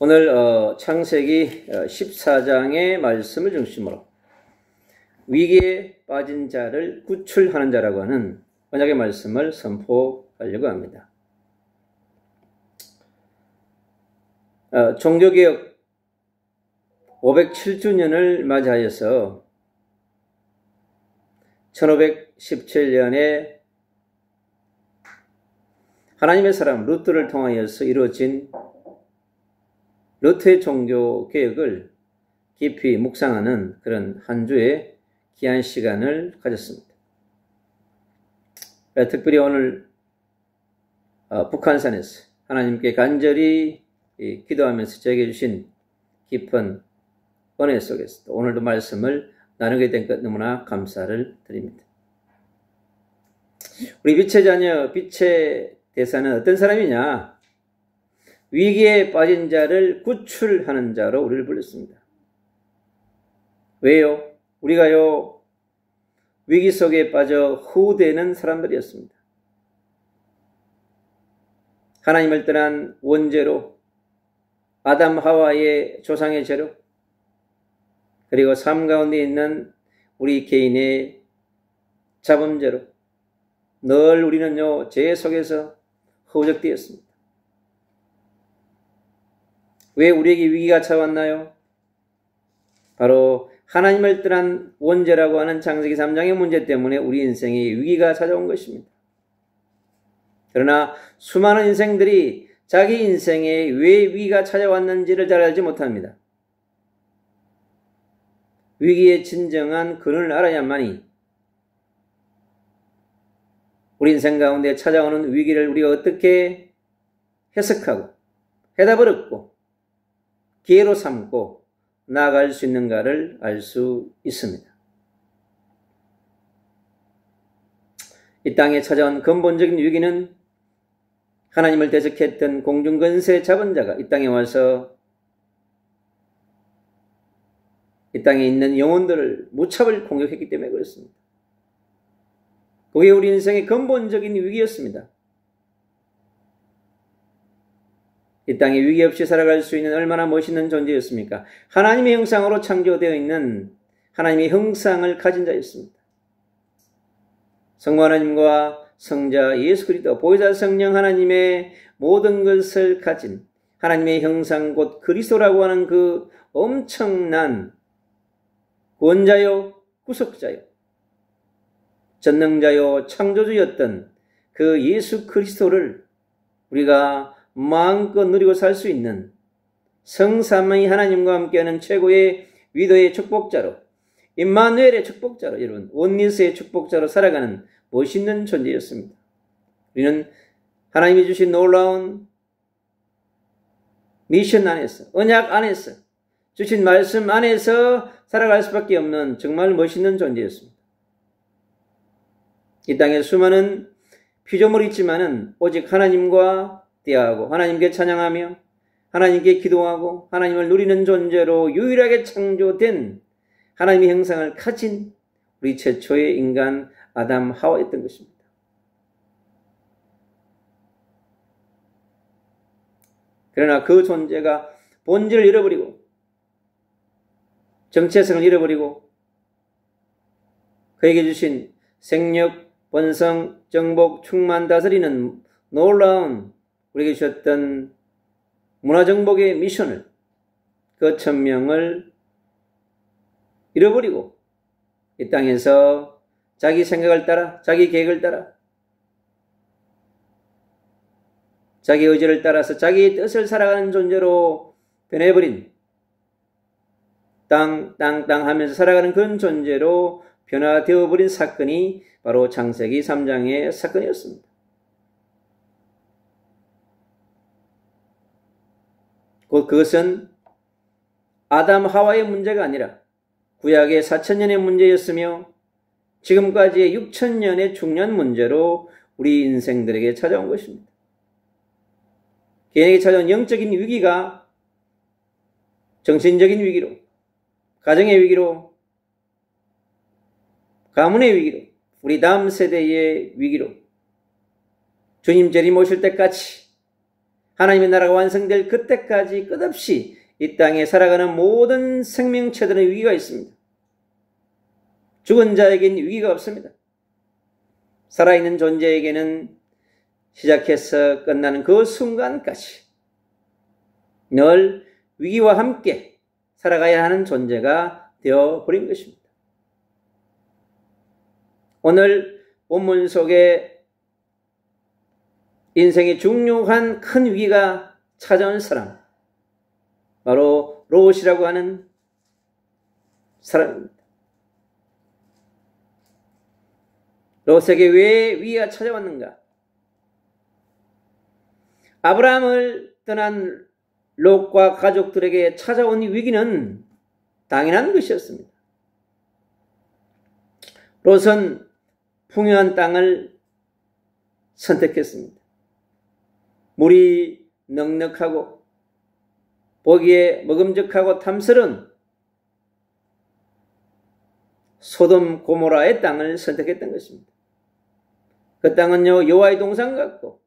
오늘 창세기 14장의 말씀을 중심으로 위기에 빠진 자를 구출하는 자라고 하는 언약의 말씀을 선포하려고 합니다. 종교개혁 507주년을 맞이하여서 1517년에 하나님의 사람 루트를 통하여서 이루어진 루트의 종교개혁을 깊이 묵상하는 그런 한 주의 귀한 시간을 가졌습니다. 특별히 오늘 북한산에서 하나님께 간절히 기도하면서 제게 주신 깊은 은혜 속에서 오늘도 말씀을 나누게 된 것 너무나 감사를 드립니다. 우리 빛의 자녀, 빛의 대사는 어떤 사람이냐? 위기에 빠진 자를 구출하는 자로 우리를 불렀습니다. 왜요? 우리가요, 위기 속에 빠져 후대는 사람들이었습니다. 하나님을 떠난 원죄로, 아담 하와의 조상의 죄로, 그리고 삶 가운데 있는 우리 개인의 자범죄로 늘 우리는요, 죄 속에서 허우적되었습니다. 왜 우리에게 위기가 찾아왔나요? 바로 하나님을 떠난 원죄라고 하는 창세기 3장의 문제 때문에 우리 인생에 위기가 찾아온 것입니다. 그러나 수많은 인생들이 자기 인생에 왜 위기가 찾아왔는지를 잘 알지 못합니다. 위기의 진정한 근원을 알아야만이 우리 인생 가운데 찾아오는 위기를 우리가 어떻게 해석하고 해답을 얻고 기회로 삼고 나아갈 수 있는가를 알 수 있습니다. 이 땅에 찾아온 근본적인 위기는 하나님을 대적했던 공중권세 잡은 자가 이 땅에 와서 이 땅에 있는 영혼들을 무차별 공격했기 때문에 그렇습니다. 그게 우리 인생의 근본적인 위기였습니다. 이 땅에 위기 없이 살아갈 수 있는 얼마나 멋있는 존재였습니까? 하나님의 형상으로 창조되어 있는 하나님의 형상을 가진 자였습니다. 성부 하나님과 성자 예수 그리스도 보혜사 성령 하나님의 모든 것을 가진 하나님의 형상 곧 그리스도라고 하는 그 엄청난 구원자요 구속자요 전능자요 창조주였던 그 예수 그리스도를 우리가 마음껏 누리고 살 수 있는 성삼위 하나님과 함께하는 최고의 위도의 축복자로 임마누엘의 축복자로 여러분 원리스의 축복자로 살아가는 멋있는 존재였습니다. 우리는 하나님이 주신 놀라운 미션 안에서 언약 안에서 주신 말씀 안에서 살아갈 수밖에 없는 정말 멋있는 존재였습니다. 이 땅에 수많은 피조물이 있지만은 오직 하나님과 대화하고 하나님께 찬양하며 하나님께 기도하고 하나님을 누리는 존재로 유일하게 창조된 하나님의 형상을 가진 우리 최초의 인간 아담 하와였던 것입니다. 그러나 그 존재가 본질을 잃어버리고 정체성을 잃어버리고 그에게 주신 생력, 번성, 정복, 충만, 다스리는 놀라운 우리에게 주셨던 문화정복의 미션을 그 천명을 잃어버리고 이 땅에서 자기 생각을 따라 자기 계획을 따라 자기 의지를 따라서 자기의 뜻을 살아가는 존재로 변해버린 땅 하면서 살아가는 그런 존재로 변화되어버린 사건이 바로 창세기 3장의 사건이었습니다. 그것은 아담 하와의 문제가 아니라 구약의 4000년의 문제였으며 지금까지의 6000년의 중요한 문제로 우리 인생들에게 찾아온 것입니다. 개인에게 찾아온 영적인 위기가 정신적인 위기로, 가정의 위기로, 가문의 위기로, 우리 다음 세대의 위기로 주님 재림 오실 때까지 하나님의 나라가 완성될 그때까지 끝없이 이 땅에 살아가는 모든 생명체들의 위기가 있습니다. 죽은 자에게는 위기가 없습니다. 살아있는 존재에게는 시작해서 끝나는 그 순간까지 늘 위기와 함께 살아가야 하는 존재가 되어버린 것입니다. 오늘 본문 속에 인생의 중요한 큰 위기가 찾아온 사람, 바로 롯이라고 하는 사람입니다. 롯에게 왜 위기가 찾아왔는가? 아브라함을 떠난 롯과 가족들에게 찾아온 위기는 당연한 것이었습니다. 롯은 풍요한 땅을 선택했습니다. 물이 넉넉하고 보기에 먹음직하고 탐스러운 소돔 고모라의 땅을 선택했던 것입니다. 그 땅은요, 여호와의 동산 같고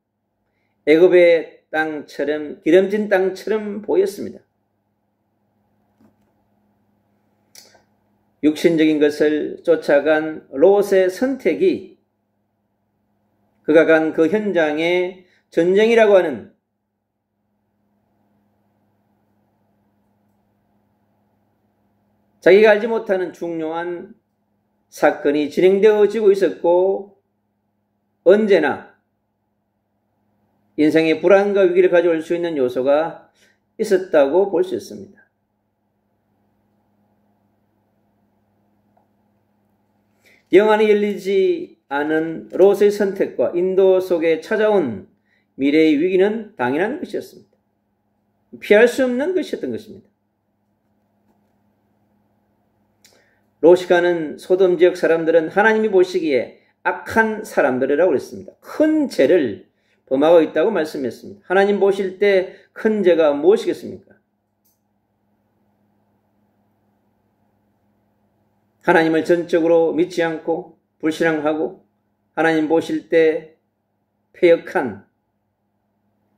애굽의 땅처럼 기름진 땅처럼 보였습니다. 육신적인 것을 쫓아간 롯의 선택이 그가 간 그 현장에 전쟁이라고 하는 자기가 알지 못하는 중요한 사건이 진행되어지고 있었고, 언제나 인생의 불안과 위기를 가져올 수 있는 요소가 있었다고 볼 수 있습니다. 영안이 열리지 않은 롯의 선택과 인도 속에 찾아온 미래의 위기는 당연한 것이었습니다. 피할 수 없는 것이었던 것입니다. 롯이 가는 소돔 지역 사람들은 하나님이 보시기에 악한 사람들이라고 그랬습니다. 큰 죄를 범하고 있다고 말씀했습니다. 하나님 보실 때 큰 죄가 무엇이겠습니까? 하나님을 전적으로 믿지 않고 불신앙하고 하나님 보실 때 패역한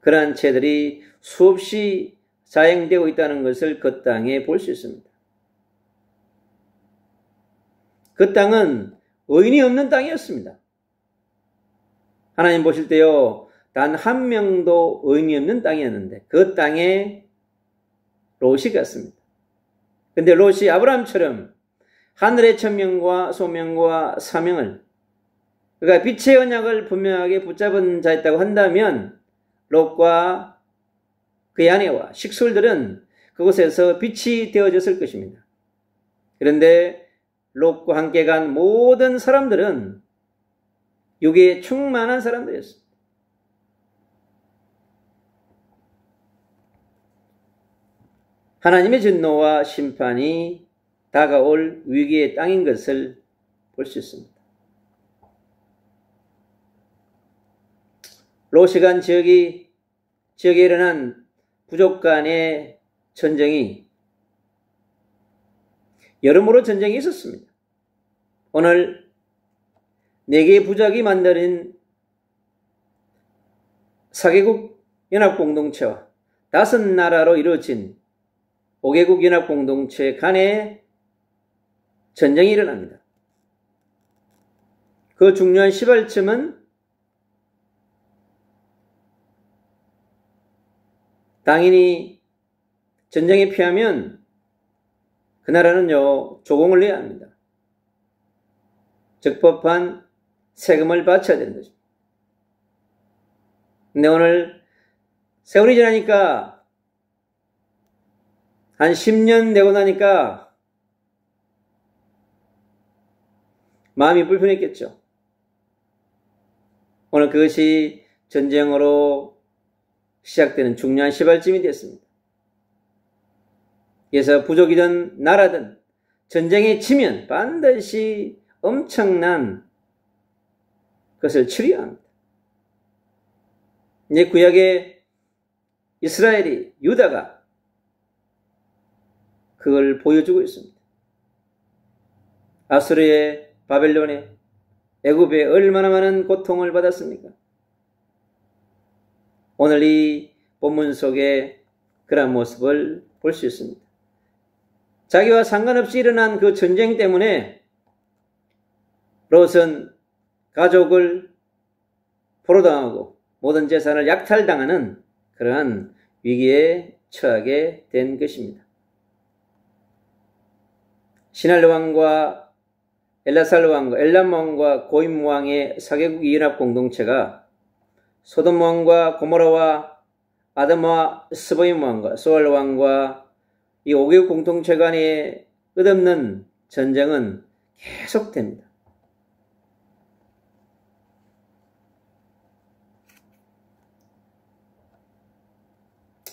그러한 죄들이 수없이 자행되고 있다는 것을 그 땅에 볼 수 있습니다. 그 땅은 의인이 없는 땅이었습니다. 하나님 보실 때요, 단 한 명도 의인이 없는 땅이었는데 그 땅에 롯이 갔습니다. 근데 롯이 아브라함처럼 하늘의 천명과 소명과 사명을, 그러니까 빛의 언약을 분명하게 붙잡은 자였다고 한다면 롯과 그의 아내와 식솔들은 그곳에서 빛이 되어졌을 것입니다. 그런데 롯과 함께 간 모든 사람들은 육에 충만한 사람들이었습니다. 하나님의 진노와 심판이 다가올 위기의 땅인 것을 볼 수 있습니다. 롯이 간 지역에 일어난 부족 간의 전쟁이 여러모로 전쟁이 있었습니다. 오늘 4개의 부족이 만드는 4개국 연합공동체와 5나라로 이루어진 5개국 연합공동체 간에 전쟁이 일어납니다. 그 중요한 시발점은 당연히 전쟁에 피하면 그 나라는요, 조공을 내야 합니다. 적법한 세금을 바쳐야 되는 거죠. 근데 오늘 세월이 지나니까 한 10년 되고 나니까 마음이 불편했겠죠. 오늘 그것이 전쟁으로 시작되는 중요한 시발점이 됐습니다. 그래서 부족이든 나라든 전쟁에 치면 반드시 엄청난 것을 치러야 합니다. 이제 구약의 이스라엘이, 유다가 그걸 보여주고 있습니다. 아수르의, 바벨론의, 애굽에 얼마나 많은 고통을 받았습니까? 오늘 이 본문 속에 그런 모습을 볼 수 있습니다. 자기와 상관없이 일어난 그 전쟁 때문에 롯은 가족을 포로당하고 모든 재산을 약탈당하는 그러한 위기에 처하게 된 것입니다. 시날르 왕과 엘라살르 왕과 엘람 왕과 고임 왕의 4개국 연합 공동체가 소돔 왕과 고모라와 아드마와 스보임 왕과 소알 왕과 이 5개국 공동체 간의 끝없는 전쟁은 계속됩니다.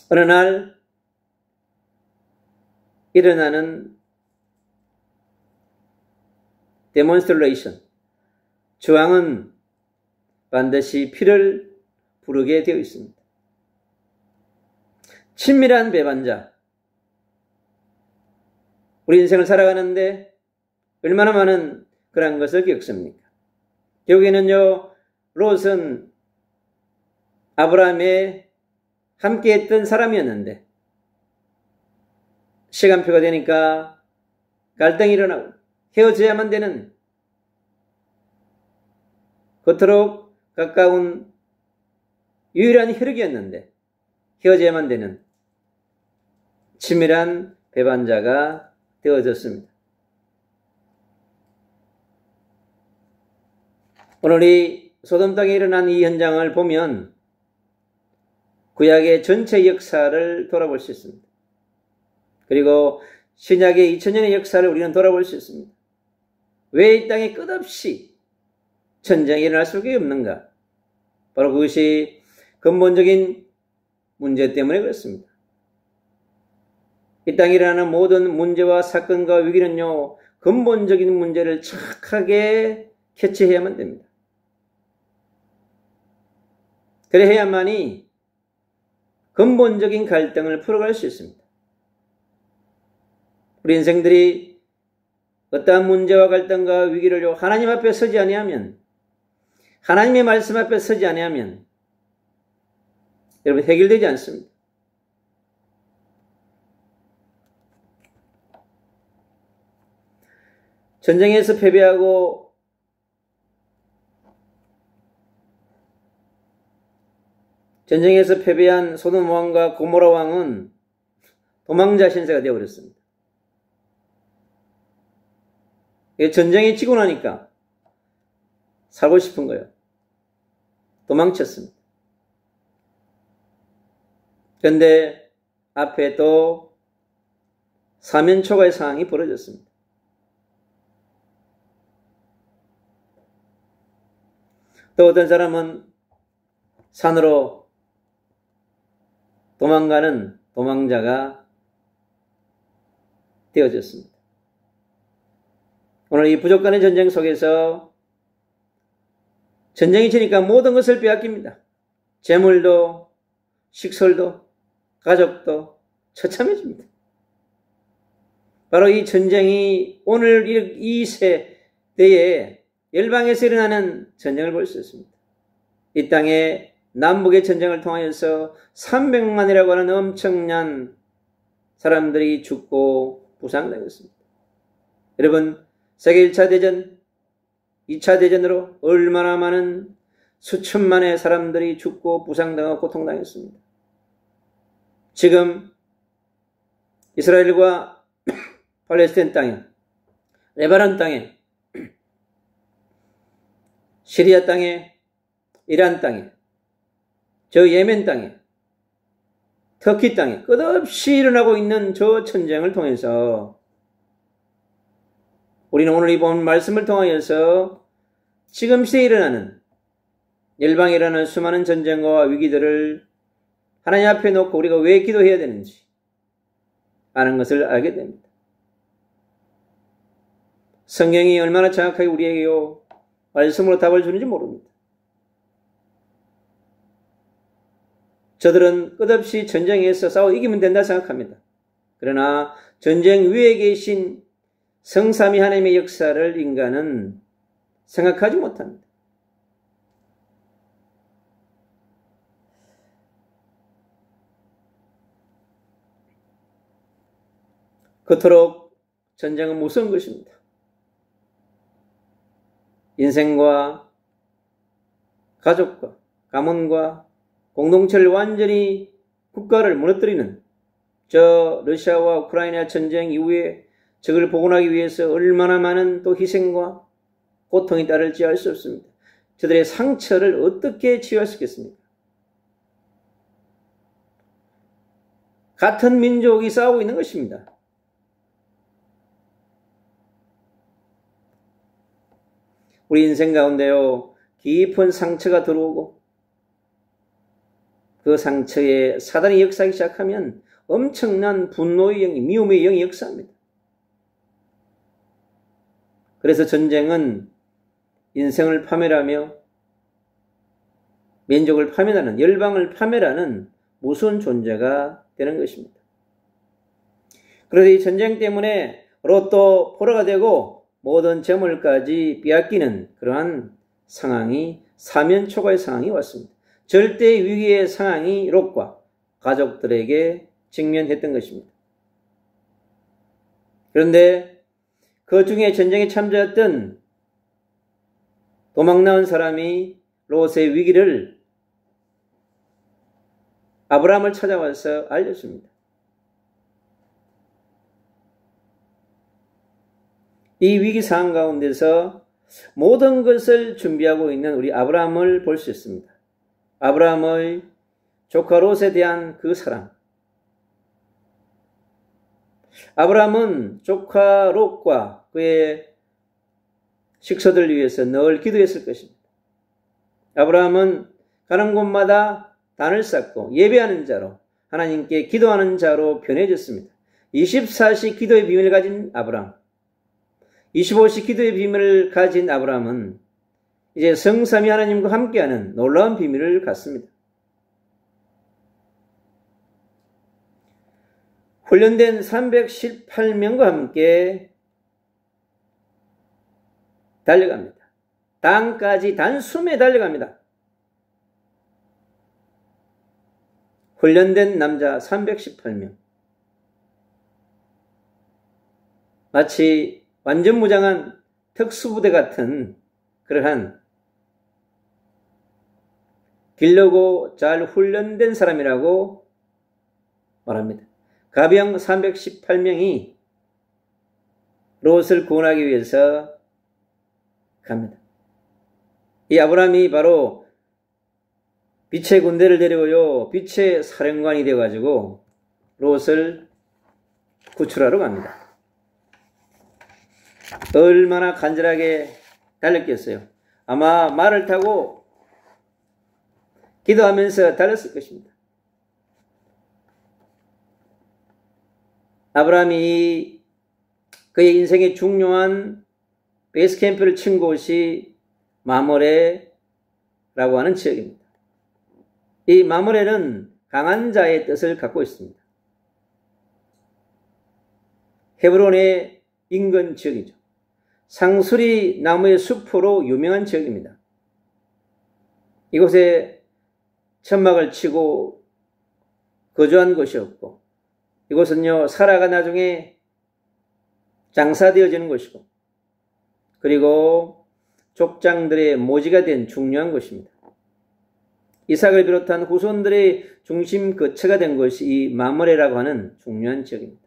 어느 날 일어나는 데몬스트레이션, 저항은 반드시 피를 부르게 되어 있습니다. 친밀한 배반자, 우리 인생을 살아가는데 얼마나 많은 그런 것을 겪습니까? 결국에는요, 롯은 아브라함의 함께했던 사람이었는데 시간표가 되니까 갈등이 일어나고 헤어져야만 되는 그토록 가까운 유일한 혈육이었는데 헤어져야만 되는 치밀한 배반자가 되어졌습니다. 오늘 이 소돔 땅에 일어난 이 현장을 보면 구약의 전체 역사를 돌아볼 수 있습니다. 그리고 신약의 2000년의 역사를 우리는 돌아볼 수 있습니다. 왜 이 땅에 끝없이 전쟁이 일어날 수밖에 없는가? 바로 그것이 근본적인 문제 때문에 그렇습니다. 이 땅에 일어나는 모든 문제와 사건과 위기는요, 근본적인 문제를 정확하게 캐치해야만 됩니다. 그래야만이 근본적인 갈등을 풀어갈 수 있습니다. 우리 인생들이 어떠한 문제와 갈등과 위기를 하나님 앞에 서지 아니하면, 하나님의 말씀 앞에 서지 아니하면 여러분 해결되지 않습니다. 전쟁에서 패배하고 전쟁에서 패배한 소돔 왕과 고모라 왕은 도망자 신세가 되어버렸습니다. 전쟁이 지고 나니까 살고 싶은 거예요. 도망쳤습니다. 그런데 앞에 또 사면초가의 상황이 벌어졌습니다. 또 어떤 사람은 산으로 도망가는 도망자가 되어졌습니다. 오늘 이 부족 간의 전쟁 속에서 전쟁이 치니까 모든 것을 빼앗깁니다. 재물도, 식솔도, 가족도 처참해집니다. 바로 이 전쟁이 오늘 이 세대에 열방에서 일어나는 전쟁을 볼 수 있습니다. 이 땅에 남북의 전쟁을 통하여서 300만이라고 하는 엄청난 사람들이 죽고 부상당했습니다. 여러분, 세계 1차 대전, 2차 대전으로 얼마나 많은 수천만의 사람들이 죽고 부상당하고 고통당했습니다. 지금 이스라엘과 팔레스타인 땅에, 레바논 땅에, 시리아 땅에, 이란 땅에, 저 예멘 땅에, 터키 땅에 끝없이 일어나고 있는 저 전쟁을 통해서 우리는 오늘 이번 말씀을 통하여서 지금 시대에 일어나는 열방에 일어나는 수많은 전쟁과 위기들을 하나님 앞에 놓고 우리가 왜 기도해야 되는지 아는 것을 알게 됩니다. 성경이 얼마나 정확하게 우리에게 말씀으로 답을 주는지 모릅니다. 저들은 끝없이 전쟁에서 싸워 이기면 된다 생각합니다. 그러나 전쟁 위에 계신 성삼위 하나님의 역사를 인간은 생각하지 못합니다. 그토록 전쟁은 무서운 것입니다. 인생과 가족과 가문과 공동체를 완전히 국가를 무너뜨리는 저 러시아와 우크라이나 전쟁 이후에 적을 복원하기 위해서 얼마나 많은 또 희생과 고통이 따를지 알 수 없습니다. 저들의 상처를 어떻게 치유할 수 있겠습니까? 같은 민족이 싸우고 있는 것입니다. 우리 인생 가운데요, 깊은 상처가 들어오고 그 상처에 사단이 역사하기 시작하면 엄청난 분노의 영이, 미움의 영이 역사합니다. 그래서 전쟁은 인생을 파멸하며 민족을 파멸하는, 열방을 파멸하는 무서운 존재가 되는 것입니다. 그래서 이 전쟁 때문에 로또 포로가 되고 모든 재물까지 빼앗기는 그러한 상황이, 사면초가의 상황이 왔습니다. 절대 위기의 상황이 롯과 가족들에게 직면했던 것입니다. 그런데 그 중에 전쟁에 참전했던 도망 나온 사람이 롯의 위기를 아브라함을 찾아와서 알렸습니다. 이 위기 상황 가운데서 모든 것을 준비하고 있는 우리 아브라함을 볼 수 있습니다. 아브라함의 조카 롯에 대한 그 사랑. 아브라함은 조카 롯과 그의 식소들을 위해서 늘 기도했을 것입니다. 아브라함은 가는 곳마다 단을 쌓고 예배하는 자로, 하나님께 기도하는 자로 변해졌습니다. 24시 기도의 비밀을 가진 아브라함, 25시 기도의 비밀을 가진 아브라함은 이제 성삼위 하나님과 함께하는 놀라운 비밀을 갖습니다. 훈련된 318명과 함께 달려갑니다. 땅까지 단숨에 달려갑니다. 훈련된 남자 318명. 마치 완전 무장한 특수부대 같은 그러한 길르고 잘 훈련된 사람이라고 말합니다. 가병 318명이 롯을 구원하기 위해서 갑니다. 이 아브라함이 바로 빛의 군대를 데리고요, 빛의 사령관이 되어가지고 롯을 구출하러 갑니다. 얼마나 간절하게 달렸겠어요. 아마 말을 타고 기도하면서 달렸을 것입니다. 아브라함이 그의 인생의 중요한 베이스 캠프를 친 곳이 마모레라고 하는 지역입니다. 이 마모레는 강한 자의 뜻을 갖고 있습니다. 헤브론의 인근 지역이죠. 상수리 나무의 숲으로 유명한 지역입니다. 이곳에 천막을 치고 거주한 곳이었고, 이곳은요, 사라가 나중에 장사되어지는 곳이고, 그리고 족장들의 모지가 된 중요한 곳입니다. 이삭을 비롯한 후손들의 중심 거처가 된 것이 이 마므레라고 하는 중요한 지역입니다.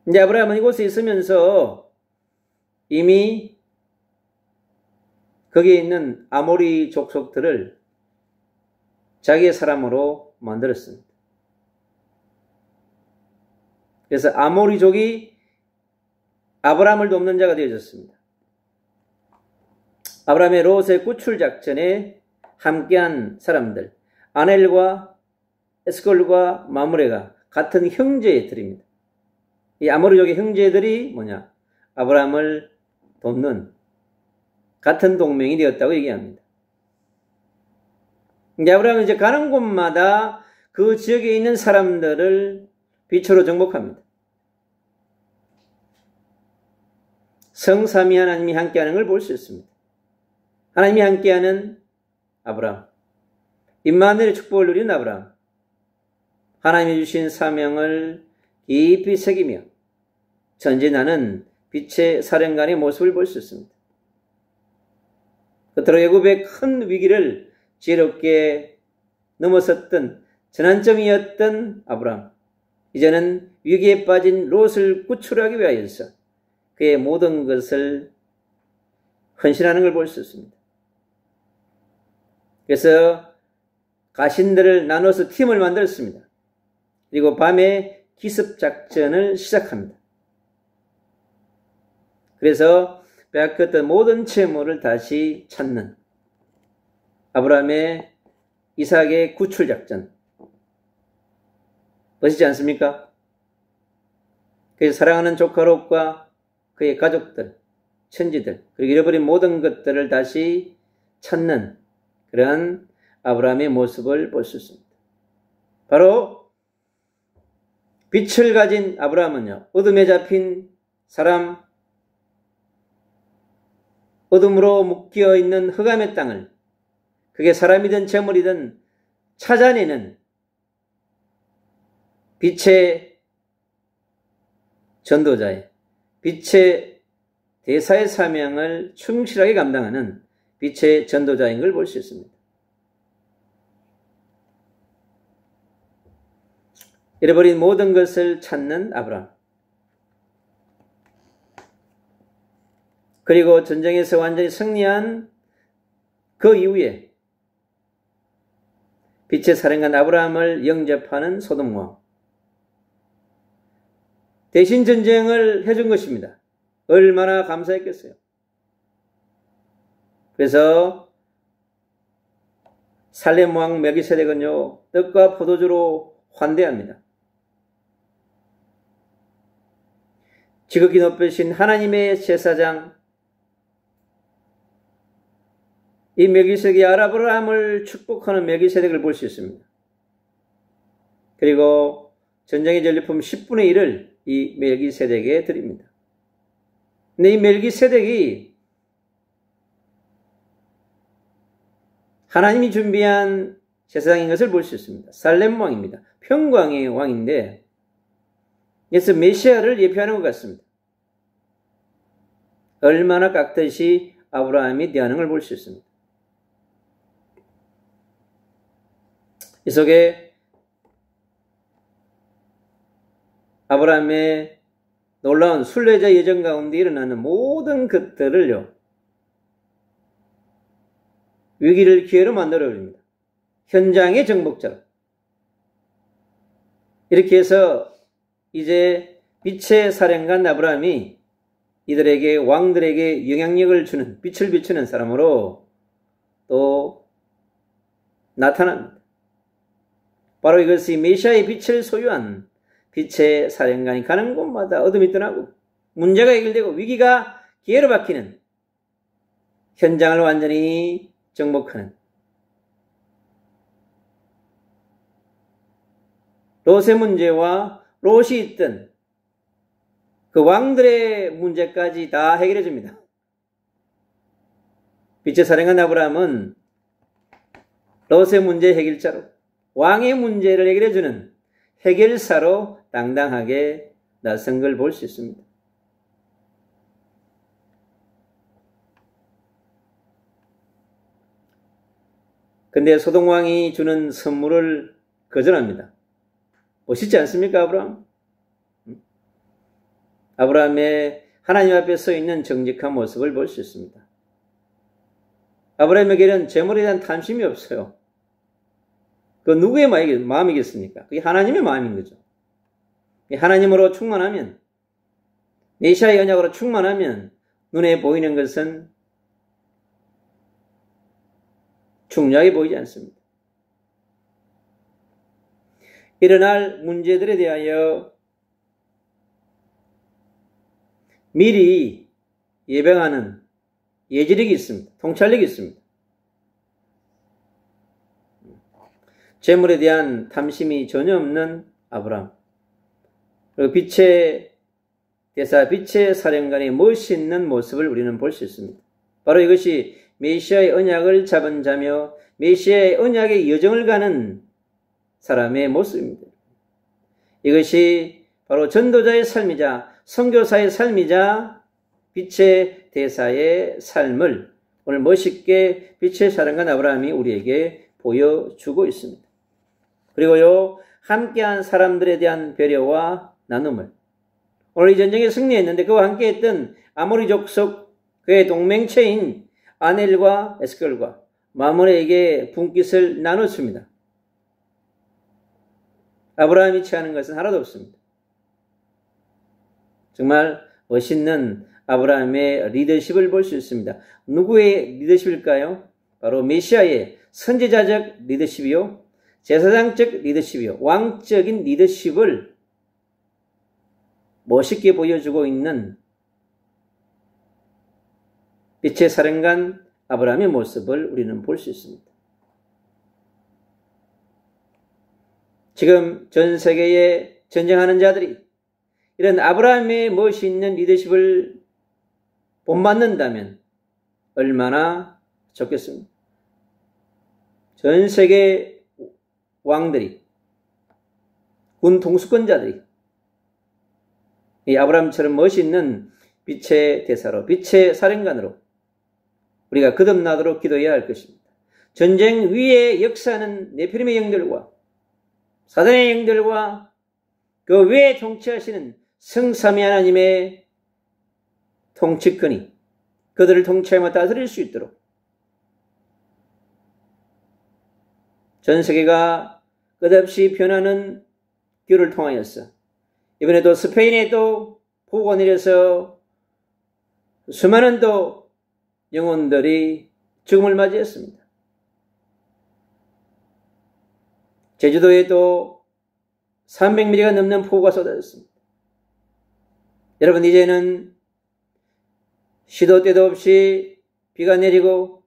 이제 아브라함은 이곳에 있으면서 이미 거기에 있는 아모리 족속들을 자기의 사람으로 만들었습니다. 그래서 아모리족이 아브라함을 돕는 자가 되어졌습니다. 아브라함의 롯의 구출 작전에 함께한 사람들, 아넬과 에스콜과 마므레가 같은 형제들입니다. 이 아모리족의 형제들이 뭐냐? 아브라함을 돕는 같은 동맹이 되었다고 얘기합니다. 이제 아브라함은 이제 가는 곳마다 그 지역에 있는 사람들을 빛으로 정복합니다. 성삼위 하나님이 함께하는 걸 볼 수 있습니다. 하나님이 함께하는 아브라함, 임마누엘의 축복을 누린 아브라함, 하나님이 주신 사명을 깊이 새기며 전진하는 빛의 사령관의 모습을 볼 수 있습니다. 끝으로 애굽의 큰 위기를 지혜롭게 넘어섰던 전환점이었던 아브라함, 이제는 위기에 빠진 롯을 구출하기 위하여서 그의 모든 것을 헌신하는 걸 볼 수 있습니다. 그래서 가신들을 나눠서 팀을 만들었습니다. 그리고 밤에 기습작전을 시작합니다. 그래서 빼앗겼던 모든 재물을 다시 찾는 아브라함의 이삭의 구출작전. 멋있지 않습니까? 그래서 사랑하는 조카 롯과 그의 가족들, 천지들, 그리고 잃어버린 모든 것들을 다시 찾는 그러한 아브라함의 모습을 볼 수 있습니다. 바로 빛을 가진 아브라함은요, 어둠에 잡힌 사람, 어둠으로 묶여있는 흑암의 땅을 그게 사람이든 재물이든 찾아내는 빛의 전도자의, 빛의 대사의 사명을 충실하게 감당하는 빛의 전도자인 걸 볼 수 있습니다. 잃어버린 모든 것을 찾는 아브라함. 그리고 전쟁에서 완전히 승리한 그 이후에 빛의 사령관 아브라함을 영접하는 소돔 왕. 대신 전쟁을 해준 것입니다. 얼마나 감사했겠어요. 그래서 살렘 왕 멜기세덱은요, 떡과 포도주로 환대합니다. 지극히 높으신 하나님의 제사장, 이 멜기세덱이 아브라함을 축복하는 멜기세덱을 볼 수 있습니다. 그리고 전쟁의 전리품 10분의 1을 이 멜기세덱에 드립니다. 근데 이 멜기세덱이 하나님이 준비한 제사장인 것을 볼 수 있습니다. 살렘 왕입니다. 평광의 왕인데, 그래서 메시아를 예표하는 것 같습니다. 얼마나 깍듯이 아브라함이 대하는 걸 볼 수 있습니다. 이 속에 아브라함의 놀라운 순례자 여정 가운데 일어나는 모든 것들을요, 위기를 기회로 만들어버립니다. 현장의 정복자로. 이렇게 해서 이제 빛의 사령관 아브라함이 이들에게, 왕들에게 영향력을 주는, 빛을 비추는 사람으로 또 나타납니다. 바로 이것이 메시아의 빛을 소유한 빛의 사령관이 가는 곳마다 어둠이 떠나고 문제가 해결되고 위기가 기회로 바뀌는, 현장을 완전히 정복하는, 롯의 문제와 롯이 있던 그 왕들의 문제까지 다 해결해 줍니다. 빛의 사령관 아브라함은 롯의 문제 해결자로, 왕의 문제를 해결해 주는 해결사로 당당하게 나선 걸 볼 수 있습니다. 근데 소돔 왕이 주는 선물을 거절합니다. 멋있지 않습니까, 아브라함? 아브라함의 하나님 앞에 서 있는 정직한 모습을 볼 수 있습니다. 아브라함에게는 재물에 대한 탐심이 없어요. 그 누구의 마음이겠습니까? 그게 하나님의 마음인 거죠. 하나님으로 충만하면, 메시아의 언약으로 충만하면 눈에 보이는 것은 중요하게 보이지 않습니다. 일어날 문제들에 대하여 미리 예방하는 예지력이 있습니다. 통찰력이 있습니다. 재물에 대한 탐심이 전혀 없는 아브라함. 그리고 빛의 대사, 빛의 사령관의 멋있는 모습을 우리는 볼 수 있습니다. 바로 이것이 메시아의 언약을 잡은 자며 메시아의 언약의 여정을 가는 사람의 모습입니다. 이것이 바로 전도자의 삶이자 선교사의 삶이자 빛의 대사의 삶을 오늘 멋있게 빛의 사령관 아브라함이 우리에게 보여주고 있습니다. 그리고요, 함께한 사람들에 대한 배려와 나눔을, 오늘 이 전쟁에 승리했는데 그와 함께했던 아모리 족속 그의 동맹체인 아넬과 에스겔과 마므레에게 분깃을 나눴습니다. 아브라함이 취하는 것은 하나도 없습니다. 정말 멋있는 아브라함의 리더십을 볼 수 있습니다. 누구의 리더십일까요? 바로 메시아의 선지자적 리더십이요, 제사장적 리더십이요, 왕적인 리더십을 멋있게 보여주고 있는 빛의 사령관 아브라함의 모습을 우리는 볼 수 있습니다. 지금 전 세계에 전쟁하는 자들이 이런 아브라함의 멋있는 리더십을 본받는다면 얼마나 좋겠습니까? 전 세계 왕들이, 군 통수권자들이 이 아브라함처럼 멋있는 빛의 대사로, 빛의 사령관으로 우리가 거듭나도록 기도해야 할 것입니다. 전쟁 위에 역사하는 네피림의 영들과 사단의 영들과 그 외에 통치하시는 성삼위 하나님의 통치권이 그들을 통치하며 다스릴 수 있도록 전 세계가 끝없이 변하는 기후를 통하여서 이번에도 스페인에 또 폭우가 내려서 수많은 또 영혼들이 죽음을 맞이했습니다. 제주도에도 300mm가 넘는 폭우가 쏟아졌습니다. 여러분, 이제는 시도 때도 없이 비가 내리고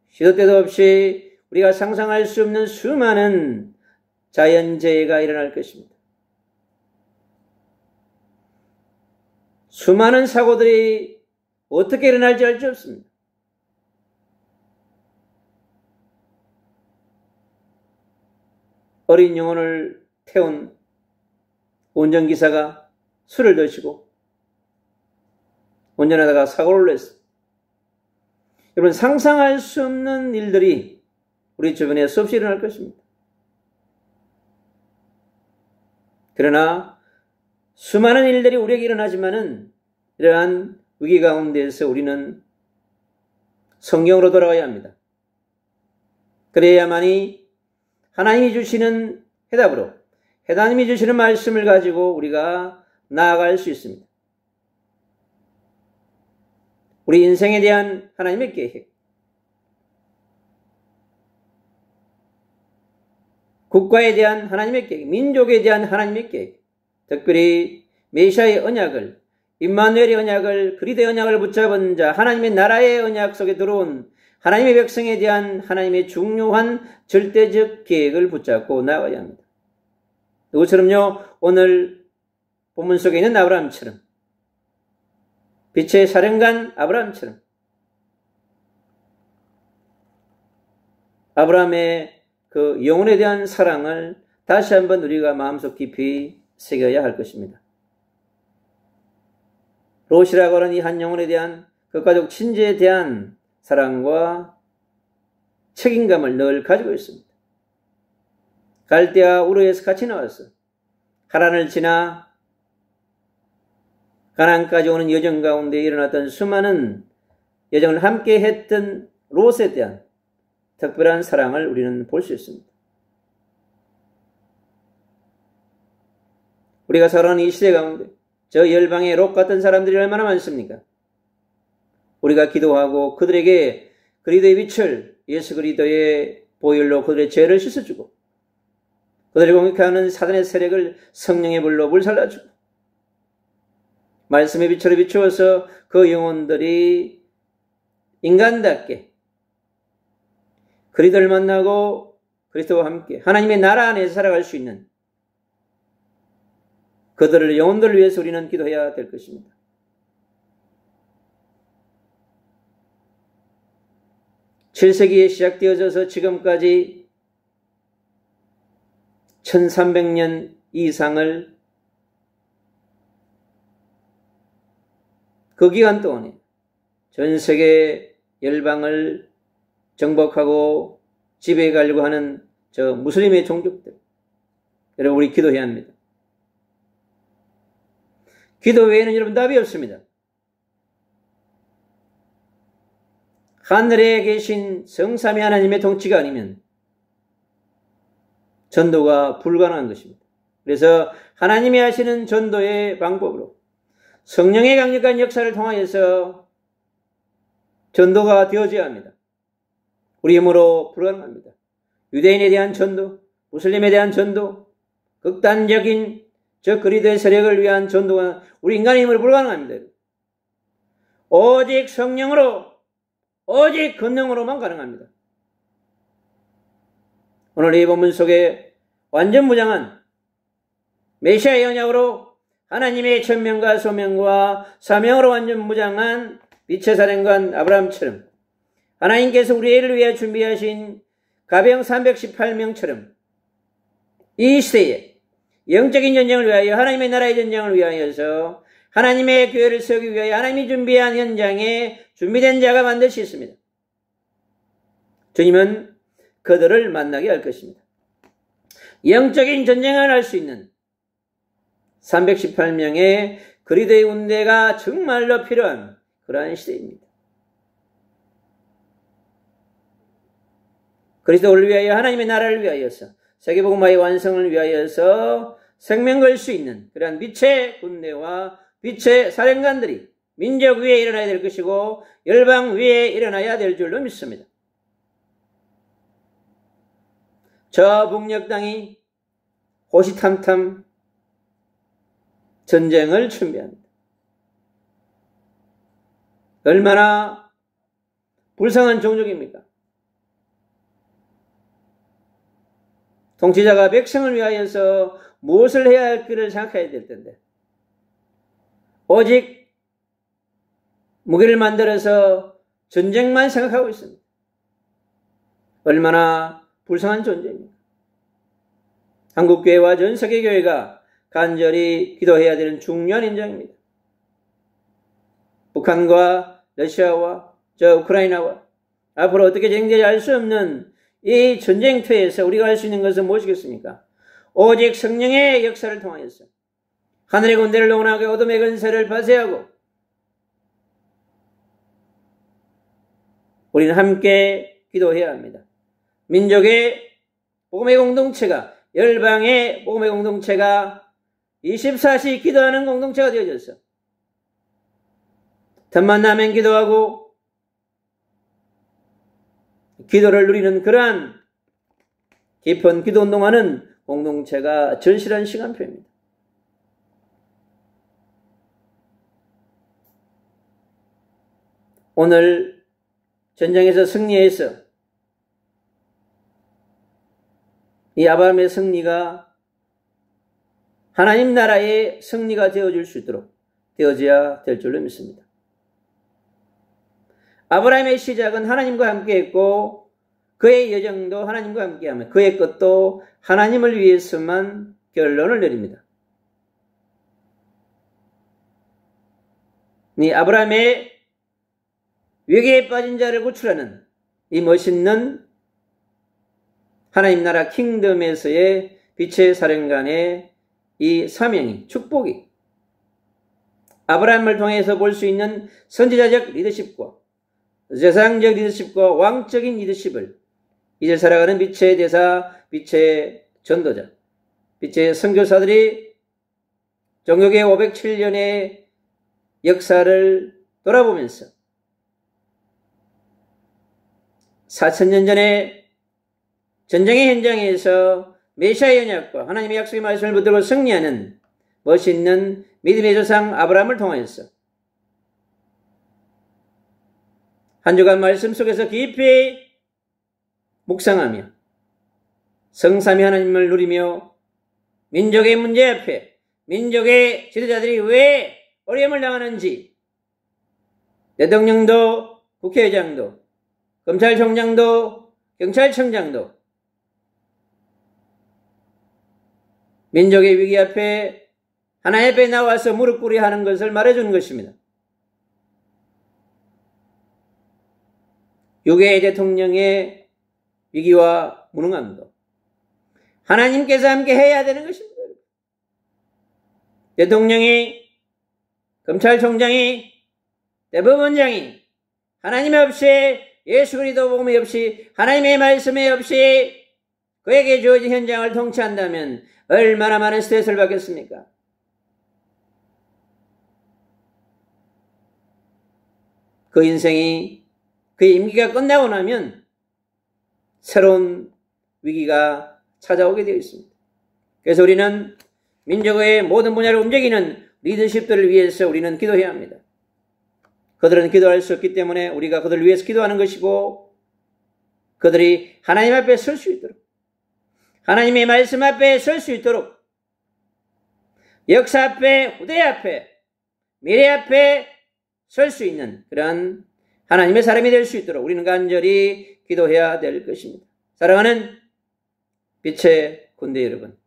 시도 때도 없이 우리가 상상할 수 없는 수많은 자연재해가 일어날 것입니다. 수많은 사고들이 어떻게 일어날지 알 수 없습니다. 어린 영혼을 태운 운전기사가 술을 드시고 운전하다가 사고를 냈습니다. 여러분, 상상할 수 없는 일들이 우리 주변에 수없이 일어날 것입니다. 그러나 수많은 일들이 우리에게 일어나지만은 이러한 위기 가운데에서 우리는 성경으로 돌아가야 합니다. 그래야만이 하나님이 주시는 해답으로, 하나님이 주시는 말씀을 가지고 우리가 나아갈 수 있습니다. 우리 인생에 대한 하나님의 계획, 국가에 대한 하나님의 계획, 민족에 대한 하나님의 계획, 특별히 메시아의 언약을, 임마누엘의 언약을, 그리스도의 언약을 붙잡은 자, 하나님의 나라의 언약 속에 들어온 하나님의 백성에 대한 하나님의 중요한 절대적 계획을 붙잡고 나아가야 합니다. 누구처럼요? 오늘 본문 속에 있는 아브라함처럼, 빛의 사령관 아브라함처럼, 아브라함의 그 영혼에 대한 사랑을 다시 한번 우리가 마음속 깊이 새겨야 할 것입니다. 롯이라고 하는 이 한 영혼에 대한 그 가족 친지에 대한 사랑과 책임감을 늘 가지고 있습니다. 갈대아 우르에서 같이 나왔어. 하란을 지나 가나안까지 오는 여정 가운데 일어났던 수많은 여정을 함께 했던 롯에 대한 특별한 사랑을 우리는 볼 수 있습니다. 우리가 살아가는 이 시대 가운데 저 열방의 롯 같은 사람들이 얼마나 많습니까? 우리가 기도하고 그들에게 그리스도의 빛을, 예수 그리스도의 보혈로 그들의 죄를 씻어주고 그들을 공격하는 사단의 세력을 성령의 불로 불살라주고 말씀의 빛으로 비추어서 그 영혼들이 인간답게 그리스도를 만나고 그리스도와 함께 하나님의 나라 안에서 살아갈 수 있는 그들을, 영혼들을 위해서 우리는 기도해야 될 것입니다. (7세기에) 시작되어져서 지금까지 1300년 이상을 그 기간 동안에 전 세계 열방을 정복하고 지배해 가려고 하는 저 무슬림의 종족들, 여러분 우리 기도해야 합니다. 기도 외에는 여러분 답이 없습니다. 하늘에 계신 성삼위 하나님의 통치가 아니면 전도가 불가능한 것입니다. 그래서 하나님이 하시는 전도의 방법으로 성령의 강력한 역사를 통하여서 전도가 되어져야 합니다. 우리 힘으로 불가능합니다. 유대인에 대한 전도, 무슬림에 대한 전도, 극단적인 저 그리스도의 세력을 위한 전도가 우리 인간의 힘으로 불가능합니다. 오직 성령으로, 오직 권능으로만 가능합니다. 오늘 이 본문 속에 완전 무장한 메시아의 언약으로 하나님의 천명과 소명과 사명으로 완전 무장한 빛의 사령관 아브라함처럼 하나님께서 우리를 위해 준비하신 가병 318명처럼 이 시대에 영적인 전쟁을 위하여 하나님의 나라의 전쟁을 위하여서 하나님의 교회를 세우기 위하여 하나님이 준비한 현장에 준비된 자가 반드시 있습니다. 주님은 그들을 만나게 할 것입니다. 영적인 전쟁을 할 수 있는 318명의 그리스도의 군대가 정말로 필요한 그러한 시대입니다. 그리스도를 위하여 하나님의 나라를 위하여서 세계복음화의 완성을 위하여서 생명 걸 수 있는 그러한 빛의 군대와 빛의 사령관들이 민족 위에 일어나야 될 것이고 열방 위에 일어나야 될 줄로 믿습니다. 저 북녘 땅이 호시탐탐 전쟁을 준비합니다. 얼마나 불쌍한 종족입니까? 통치자가 백성을 위하여서 무엇을 해야 할지를 생각해야 될 텐데 오직 무기를 만들어서 전쟁만 생각하고 있습니다. 얼마나 불쌍한 존재입니까? 한국교회와 전 세계교회가 간절히 기도해야 되는 중요한 현장입니다. 북한과 러시아와 저 우크라이나와 앞으로 어떻게 진행될지 알 수 없는 이 전쟁터에서 우리가 할 수 있는 것은 무엇이겠습니까? 오직 성령의 역사를 통하여서 하늘의 군대를 농원하고 어둠의 권세를 파쇄하고 우리는 함께 기도해야 합니다. 민족의 복음의 공동체가 열방의 복음의 공동체가 24시 기도하는 공동체가 되어졌어. 틈만 나면 기도하고 기도를 누리는 그러한 깊은 기도 운동하는 공동체가 절실한 시간표입니다. 오늘 전쟁에서 승리해서 이 아브라함의 승리가 하나님 나라의 승리가 되어줄 수 있도록 되어져야 될 줄로 믿습니다. 아브라함의 시작은 하나님과 함께 했고 그의 여정도 하나님과 함께하며 그의 것도 하나님을 위해서만 결론을 내립니다. 이 아브라함의 위기에 빠진 자를 구출하는 이 멋있는 하나님 나라 킹덤에서의 빛의 사령관의 이 사명이 축복이 아브라함을 통해서 볼 수 있는 선지자적 리더십과 세상적 리더십과 왕적인 리더십을 이제 살아가는 빛의 대사, 빛의 전도자, 빛의 선교사들이 종교계 507년의 역사를 돌아보면서 4000년 전에 전쟁의 현장에서 메시아의 언약과 하나님의 약속의 말씀을 붙들고 승리하는 멋있는 믿음의 조상 아브라함을 통하여서 한 주간 말씀 속에서 깊이 묵상하며 성삼위 하나님을 누리며 민족의 문제 앞에 민족의 지도자들이 왜 어려움을 당하는지 대통령도 국회의장도 검찰총장도 경찰청장도 민족의 위기 앞에 하나님 앞에 나와서 무릎 꿇어야 하는 것을 말해주는 것입니다. 6회 대통령의 위기와 무능함도 하나님께서 함께 해야 되는 것입니다. 대통령이, 검찰총장이, 대법원장이 하나님 없이, 예수 그리스도 복음이 없이, 하나님의 말씀이 없이 그에게 주어진 현장을 통치한다면 얼마나 많은 스트레스를 받겠습니까? 그 인생이, 그의 임기가 끝나고 나면 새로운 위기가 찾아오게 되어 있습니다. 그래서 우리는 민족의 모든 분야를 움직이는 리더십들을 위해서 우리는 기도해야 합니다. 그들은 기도할 수 없기 때문에 우리가 그들을 위해서 기도하는 것이고, 그들이 하나님 앞에 설 수 있도록, 하나님의 말씀 앞에 설 수 있도록, 역사 앞에, 후대 앞에, 미래 앞에 설 수 있는 그러한 하나님의 사람이 될 수 있도록 우리는 간절히 기도해야 될 것입니다. 사랑하는 빛의 군대 여러분,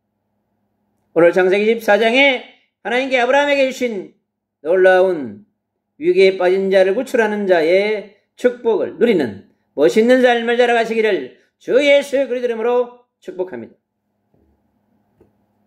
오늘 창세기 14장에 하나님께 아브라함에게 주신 놀라운 위기에 빠진 자를 구출하는 자의 축복을 누리는 멋있는 삶을 살아가시기를 주 예수 그리스도 이름으로 축복합니다.